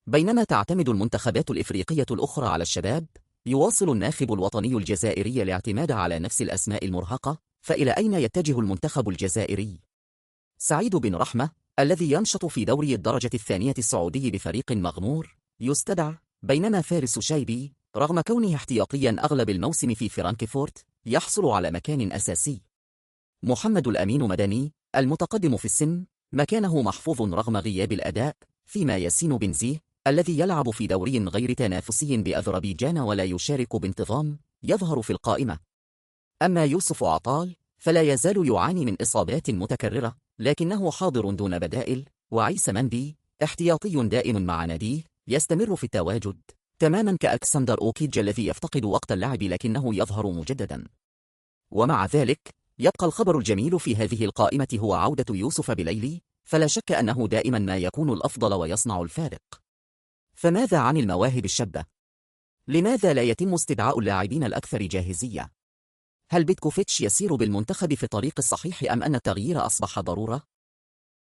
بينما تعتمد المنتخبات الإفريقية الأخرى على الشباب، يواصل الناخب الوطني الجزائري الاعتماد على نفس الأسماء المرهقة. فإلى أين يتجه المنتخب الجزائري؟ سعيد بن رحمة الذي ينشط في دوري الدرجة الثانية السعودي بفريق مغمور يستدعى، بينما فارس شايبي رغم كونه احتياطيا أغلب الموسم في فرانكفورت يحصل على مكان أساسي. محمد الأمين مدني المتقدم في السن مكانه محفوظ رغم غياب الأداء، فيما ياسين بن زيه الذي يلعب في دوري غير تنافسي بأذربيجان ولا يشارك بانتظام يظهر في القائمة. أما يوسف عطال فلا يزال يعاني من إصابات متكررة لكنه حاضر دون بدائل، وعيسى مندي احتياطي دائم مع ناديه يستمر في التواجد تماما كألكسندر أوكيدج الذي يفتقد وقت اللعب لكنه يظهر مجددا. ومع ذلك يبقى الخبر الجميل في هذه القائمة هو عودة يوسف بليلي، فلا شك أنه دائما ما يكون الأفضل ويصنع الفارق. فماذا عن المواهب الشابة؟ لماذا لا يتم استدعاء اللاعبين الأكثر جاهزية؟ هل بيتكوفيتش يسير بالمنتخب في الطريق الصحيح أم أن التغيير أصبح ضرورة؟